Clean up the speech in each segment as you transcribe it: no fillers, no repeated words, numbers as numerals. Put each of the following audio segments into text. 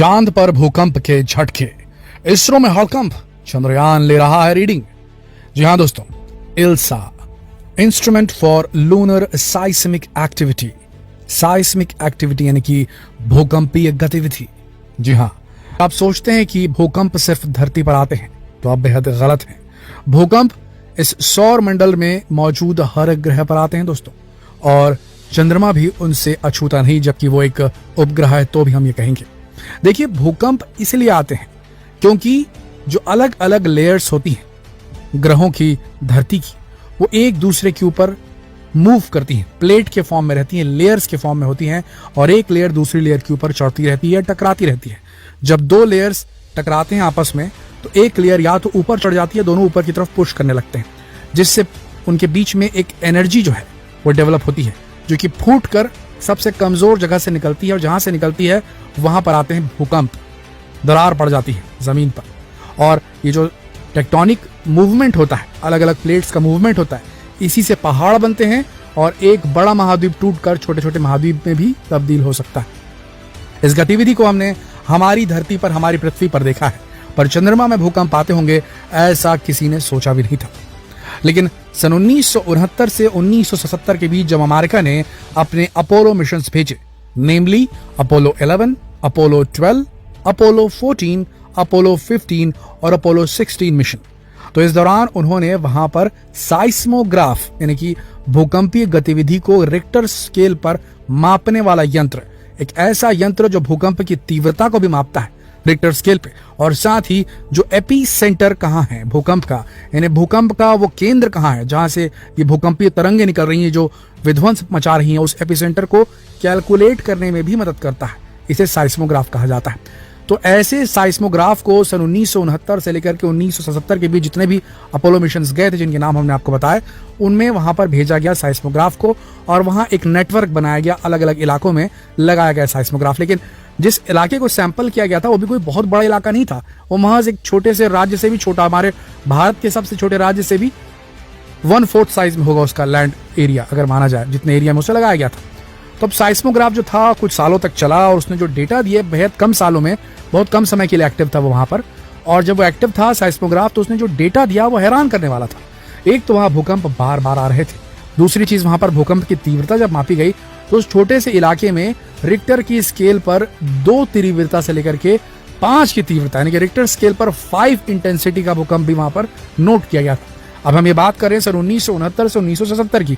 चांद पर भूकंप के झटके, इसरो में हड़कंप, चंद्रयान ले रहा है रीडिंग। जी हां दोस्तों, ILSA instrument for lunar seismic activity, seismic activity यानी कि भूकंपीय गतिविधि। जी हां, आप सोचते हैं कि भूकंप सिर्फ धरती पर आते हैं, तो आप बेहद गलत हैं। भूकंप इस सौर मंडल में मौजूद हर ग्रह पर आते हैं दोस्तों, और चंद्रमा भी उनसे अछूता नहीं, जबकि वो एक उपग्रह है तो भी हम ये कहेंगे। देखिए, भूकंप इसलिए आते हैं क्योंकि जो अलग अलग लेयर्स होती हैं ग्रहों की, धरती की, वो एक दूसरे के ऊपर मूव करती हैं, प्लेट के फॉर्म में रहती हैं, लेयर्स के फॉर्म में होती हैं, और एक लेयर दूसरी लेयर के ऊपर चढ़ती रहती है, टकराती रहती है। जब दो लेयर्स टकराते हैं आपस में, तो एक लेयर या तो ऊपर चढ़ जाती है, दोनों ऊपर की तरफ पुश करने लगते हैं, जिससे उनके बीच में एक एनर्जी जो है वो डेवलप होती है, जो कि फूट कर सबसे कमजोर जगह से निकलती है, और जहां से निकलती है वहां पर आते हैं भूकंप। दरार पड़ जाती है जमीन पर, और ये जो टेक्टोनिक मूवमेंट होता है, अलग अलग प्लेट्स का मूवमेंट होता है, इसी से पहाड़ बनते हैं, और एक बड़ा महाद्वीप टूटकर छोटे छोटे महाद्वीप में भी तब्दील हो सकता है। इस गतिविधि को हमने हमारी धरती पर, हमारी पृथ्वी पर देखा है, पर चंद्रमा में भूकंप आते होंगे ऐसा किसी ने सोचा भी नहीं था। लेकिन सन 1969 से 1977 के बीच जब अमेरिका ने अपने अपोलो मिशंस भेजे, नेमली अपोलो 11, अपोलो 12, अपोलो 14, अपोलो 15 और अपोलो 16 मिशन, तो इस दौरान उन्होंने वहां पर साइस्मोग्राफ यानी कि भूकंपीय गतिविधि को रिक्टर स्केल पर मापने वाला यंत्र, एक ऐसा यंत्र जो भूकंप की तीव्रता को भी मापता है रिक्टर स्केल पे, और साथ ही जो एपी सेंटर कहाँ है भूकंप का, यानी भूकंप का वो केंद्र कहाँ है जहां से ये भूकंपीय तरंगे निकल रही हैं जो विध्वंस मचा रही हैं, उस एपी सेंटर को कैलकुलेट करने में भी मदद करता है। इसे साइस्मोग्राफ कहा जाता है। तो ऐसे साइस्मोग्राफ को सन 1969 से लेकर के 1977 के बीच जितने भी अपोलो मिशंस गए थे, जिनके नाम हमने आपको बताए, उनमें वहां पर भेजा गया साइस्मोग्राफ को, और वहां एक नेटवर्क बनाया गया, अलग अलग इलाकों में लगाया गया साइस्मोग्राफ। लेकिन जिस इलाके को सैंपल किया गया था वो भी कोई बहुत बड़ा इलाका नहीं था, वो महज एक छोटे से राज्य से भी छोटा, हमारे भारत के सबसे छोटे राज्य से भी 1/4 साइज में होगा उसका लैंड एरिया, अगर माना जाए जितने एरिया में उसे लगाया गया था। तो अब साइस्मोग्राफ जो था कुछ सालों तक चला, और उसने जो डेटा दिए बेहद कम सालों में, बहुत कम समय के लिए एक्टिव था वो वहां पर। और जब वो एक्टिव था साइस्मोग्राफ, तो उसने जो डेटा दिया वो हैरान करने वाला था। एक तो वहां भूकंप बार बार आ रहे थे, दूसरी चीज वहां पर भूकंप की तीव्रता जब मापी गई तो उस छोटे से इलाके में रिक्टर की स्केल पर 2 तीव्रता से लेकर के 5 की तीव्रता, यानी कि रिक्टर स्केल पर 5 इंटेंसिटी का भूकंप भी वहां पर नोट किया गया था। अब हम ये बात कर रहे हैं सन 1969 से 1977 की,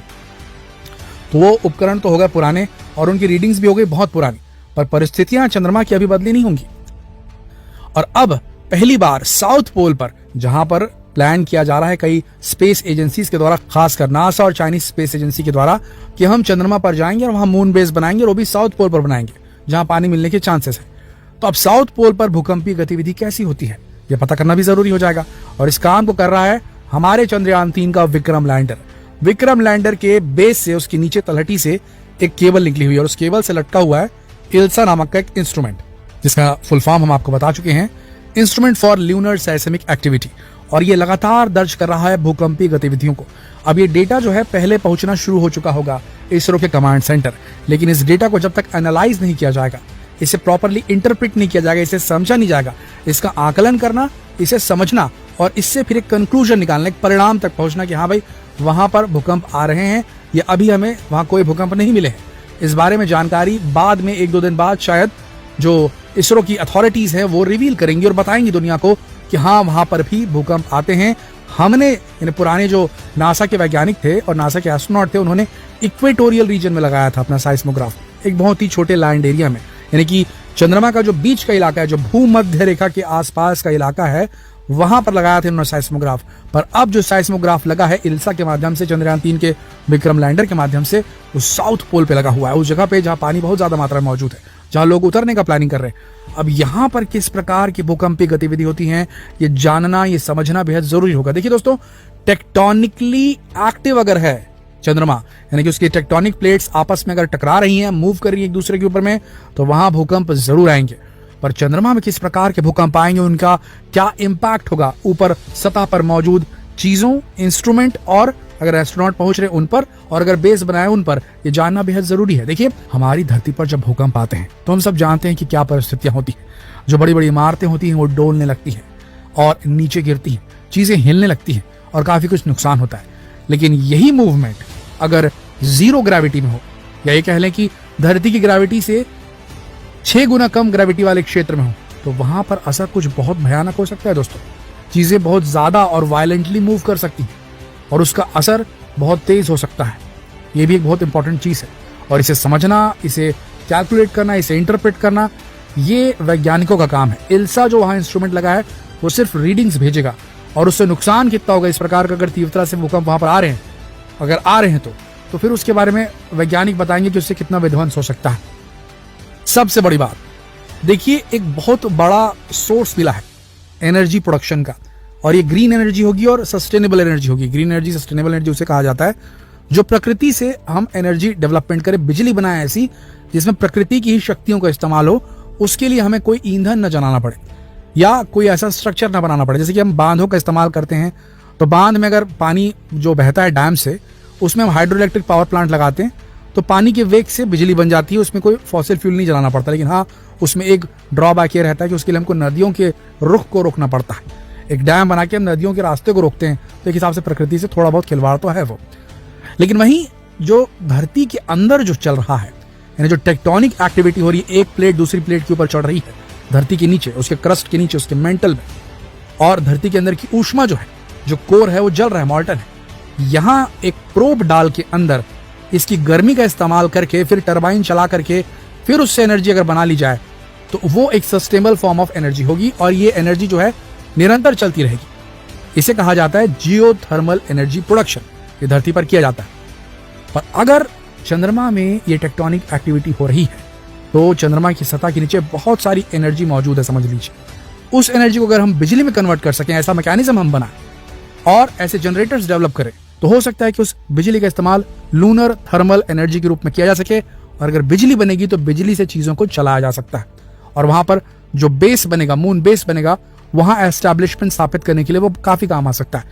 तो वो उपकरण तो हो गए पुराने और उनकी रीडिंग्स भी हो गई बहुत पुरानी, पर परिस्थितियां चंद्रमा की अभी बदली नहीं होंगी। और अब पहली बार साउथ पोल पर, जहां पर प्लान किया जा रहा है कई स्पेस एजेंसीज के द्वारा, खासकर नासा और चाइनीज स्पेस एजेंसी के द्वारा, कि हम चंद्रमा पर जाएंगे और वहां मून बेस बनाएंगे, और वो भी साउथ पोल पर बनाएंगे जहां पानी मिलने के चांसेस है। तो अब साउथ पोल पर भूकंपीय गतिविधि कैसी होती है यह पता करना भी जरूरी हो जाएगा, और इस काम को कर रहा है हमारे चंद्रयान 3 का विक्रम लैंडर। विक्रम लैंडर के बेस से, उसके नीचे तलहटी से एक केबल निकली हुई है, और उस केबल से लटका हुआ है इल्सा नामक का एक इंस्ट्रूमेंट, जिसका फुल फॉर्म हम आपको बता चुके हैं, इंस्ट्रूमेंट फॉर ल्यूनर साइस्मिक एक्टिविटी। और ये लगातार दर्ज कर रहा है भूकंपीय गतिविधियों को। अब ये डेटा जो है पहले पहुंचना शुरू हो चुका होगा इसरो के कमांड सेंटर, लेकिन इस डेटा को जब तक एनालाइज नहीं किया जाएगा, इसे प्रॉपरली इंटरप्रेट नहीं किया जाएगा, इसे समझा नहीं जाएगा, इसका आकलन करना, इसे समझना, और इससे फिर एक कंक्लूजन निकालना, एक परिणाम तक पहुंचना कि हाँ भाई वहां पर भूकंप आ रहे हैं, या अभी हमें वहां कोई भूकंप नहीं मिले हैं, इस बारे में जानकारी बाद में 1-2 दिन बाद शायद जो इसरो की अथॉरिटीज हैं वो रिवील करेंगी और बताएंगी दुनिया को कि हाँ वहां पर भी भूकंप आते हैं। हमने, यानी पुराने जो नासा के वैज्ञानिक थे और नासा के एस्ट्रोनॉट थे, उन्होंने इक्वेटोरियल रीजन में लगाया था अपना साइस्मोग्राफ, एक बहुत ही छोटे लैंड एरिया में, यानी कि चंद्रमा का जो बीच का इलाका है, जो भूमध्य रेखा के आसपास का इलाका है, वहां पर लगाया था उन्होंने साइस्मोग्राफ। पर अब जो साइस्मोग्राफ लगा है इल्सा के माध्यम से, चंद्रयान 3 के विक्रम लैंडर के माध्यम से, वो साउथ पोल पे लगा हुआ है, उस जगह पे जहां पानी बहुत ज्यादा मात्रा में मौजूद है, जहां लोग उतरने का प्लानिंग कर रहे हैं। अब यहां पर किस प्रकार की भूकंपीय गतिविधि होती है, ये जानना, ये समझना बेहद जरूरी होगा। देखिए दोस्तों, टेक्टोनिकली एक्टिव अगर है चंद्रमा, यानी कि उसकी टेक्टोनिक प्लेट्स आपस में अगर टकरा रही हैं, मूव कर रही है एक दूसरे के ऊपर में, तो वहां भूकंप जरूर आएंगे। पर चंद्रमा में किस प्रकार के भूकंप आएंगे, उनका क्या इंपैक्ट होगा ऊपर सतह पर मौजूद चीजों, इंस्ट्रूमेंट और अगर एस्ट्रोनॉट पहुंच रहे उन पर और अगर बेस बनाए उन पर, ये जानना बेहद जरूरी है। देखिए, हमारी धरती पर जब भूकंप आते हैं तो हम सब जानते हैं कि क्या परिस्थितियां होती हैं। जो बड़ी बड़ी इमारतें होती हैं वो डोलने लगती हैं और नीचे गिरती हैं, चीजें हिलने लगती हैं और काफी कुछ नुकसान होता है। लेकिन यही मूवमेंट अगर जीरो ग्रेविटी में हो, या ये कह लें कि धरती की ग्रेविटी से 6 गुना कम ग्रेविटी वाले क्षेत्र में हो, तो वहां पर असर कुछ बहुत भयानक हो सकता है दोस्तों। चीजें बहुत ज्यादा और वायलेंटली मूव कर सकती हैं और उसका असर बहुत तेज हो सकता है। ये भी एक बहुत इंपॉर्टेंट चीज है और इसे समझना, इसे कैलकुलेट करना, इसे इंटरप्रेट करना, ये वैज्ञानिकों का काम है। इल्सा जो वहां इंस्ट्रूमेंट लगा है वो सिर्फ रीडिंग्स भेजेगा और उससे नुकसान कितना होगा इस प्रकार का, अगर तीव्रता से भूकंप वहां पर आ रहे हैं, अगर आ रहे हैं तो फिर उसके बारे में वैज्ञानिक बताएंगे कि उससे कितना विध्वंस हो सकता है। सबसे बड़ी बात, देखिए, एक बहुत बड़ा सोर्स मिला है एनर्जी प्रोडक्शन का, और ये ग्रीन एनर्जी होगी और सस्टेनेबल एनर्जी होगी। ग्रीन एनर्जी, सस्टेनेबल एनर्जी उसे कहा जाता है जो प्रकृति से हम एनर्जी डेवलपमेंट करें, बिजली बनाए ऐसी जिसमें प्रकृति की ही शक्तियों का इस्तेमाल हो। उसके लिए हमें कोई ईंधन न जलाना पड़े या कोई ऐसा स्ट्रक्चर न बनाना पड़े। जैसे कि हम बांधों का इस्तेमाल करते हैं, तो बांध में अगर पानी जो बहता है डैम से, उसमें हम हाइड्रो इलेक्ट्रिक पावर प्लांट लगाते हैं तो पानी के वेग से बिजली बन जाती है, उसमें कोई फॉसिल फ्यूल नहीं जलाना पड़ता। लेकिन हाँ, उसमें एक ड्रॉबैक ये रहता है कि उसके लिए हमको नदियों के रुख को रोकना पड़ता है। एक डैम बना के हम नदियों के रास्ते को रोकते हैं, तो एक हिसाब से प्रकृति से थोड़ा बहुत खिलवाड़ तो है वो। लेकिन वहीं जो धरती के अंदर जो चल रहा है, यानी जो टेक्टोनिक एक्टिविटी हो रही है, एक प्लेट दूसरी प्लेट के ऊपर चढ़ रही है, धरती के नीचे, उसके क्रस्ट के नीचे, उसके मेंटल में, और धरती के अंदर की ऊष्मा जो है, जो कोर है वो जल रहा है, मॉल्टन है। यहां एक प्रोब डाल के अंदर इसकी गर्मी का इस्तेमाल करके फिर टरबाइन चला करके फिर उससे एनर्जी अगर बना ली जाए तो वो एक सस्टेनेबल फॉर्म ऑफ एनर्जी होगी और ये एनर्जी जो है निरंतर चलती रहेगी। इसे कहा जाता है जियोथर्मल एनर्जी प्रोडक्शन। ये धरती पर किया जाता है। पर अगर चंद्रमा में ये टेक्टोनिक एक्टिविटी हो रही है तो चंद्रमा की सतह के नीचे बहुत सारी एनर्जी मौजूद है, समझ लीजिए। उस एनर्जी को अगर हम बिजली में कन्वर्ट कर सकें, ऐसा मैकेनिज्म हम बनाएं और ऐसे जनरेटर्स डेवलप करें, तो हो सकता है कि उस बिजली का इस्तेमाल लूनर थर्मल एनर्जी के रूप में किया जा सके। और अगर बिजली बनेगी तो बिजली से चीजों को चलाया जा सकता है और वहां पर जो बेस बनेगा, मून बेस बनेगा, वहां एस्टैब्लिशमेंट स्थापित करने के लिए वो काफी काम आ सकता है।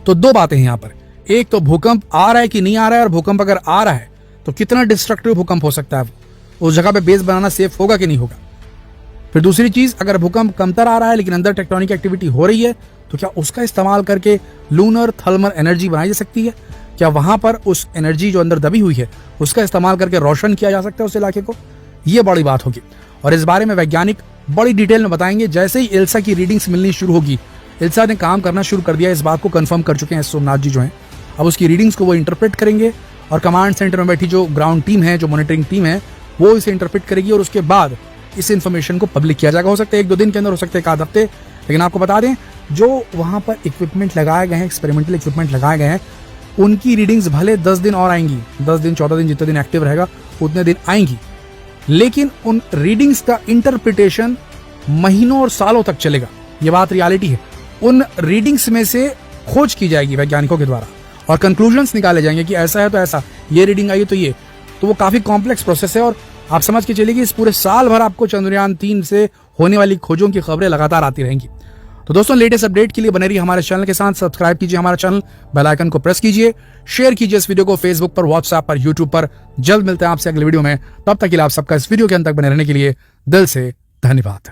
तो दो बातें हैं यहाँ पर, एक तो भूकंप आ रहा है कि नहीं आ रहा है, और भूकंप अगर आ रहा है तो कितना डिस्ट्रक्टिव भूकंप हो सकता है, उस जगह पे बेस बनाना सेफ होगा कि नहीं होगा। फिर दूसरी चीज, अगर भूकंप कमतर आ रहा है लेकिन अंदर टेक्टोनिक एक्टिविटी हो रही है, तो क्या उसका इस्तेमाल करके लूनर थर्मल एनर्जी बनाई जा सकती है? क्या वहां पर उस एनर्जी जो अंदर दबी हुई है उसका इस्तेमाल करके रोशन किया जा सकता है उस इलाके को? ये बड़ी बात होगी और इस बारे में वैज्ञानिक बड़ी डिटेल में बताएंगे जैसे ही इल्सा की रीडिंग्स मिलनी शुरू होगी। इल्सा ने काम करना शुरू कर दिया, इस बात को कंफर्म कर चुके हैं सोमनाथ जी जो हैं। अब उसकी रीडिंग्स को वो इंटरप्रेट करेंगे और कमांड सेंटर में बैठी जो ग्राउंड टीम है, जो मॉनिटरिंग टीम है, वो इसे इंटरप्रेट करेगी और उसके बाद इस इन्फॉर्मेशन को पब्लिक किया जाएगा। हो सकता है 1-2 दिन के अंदर, हो सकता है 1 आध हफ्ते। लेकिन आपको बता दें, जो वहां पर इक्विपमेंट लगाए गए हैं, एक्सपेरिमेंटल इक्विपमेंट लगाए गए हैं, उनकी रीडिंग्स भले 10 दिन और आएंगी, 10 दिन 14 दिन, जितने दिन एक्टिव रहेगा उतने दिन आएंगी, लेकिन उन रीडिंग्स का इंटरप्रिटेशन महीनों और सालों तक चलेगा। ये बात रियलिटी है। उन रीडिंग्स में से खोज की जाएगी वैज्ञानिकों के द्वारा और कंक्लूजन्स निकाले जाएंगे कि ऐसा है तो ऐसा, ये रीडिंग आई तो ये। तो वो काफी कॉम्प्लेक्स प्रोसेस है और आप समझ के चलिए कि इस पूरे साल भर आपको चंद्रयान 3 से होने वाली खोजों की खबरें लगातार आती रहेंगी। तो दोस्तों, लेटेस्ट अपडेट के लिए बने रहिए हमारे चैनल के साथ। सब्सक्राइब कीजिए हमारा चैनल, बेल आइकन को प्रेस कीजिए, शेयर कीजिए इस वीडियो को फेसबुक पर, व्हाट्सएप पर, यूट्यूब पर। जल्द मिलते हैं आपसे अगले वीडियो में। तब तक के लिए आप सबका इस वीडियो के अंत तक बने रहने के लिए दिल से धन्यवाद।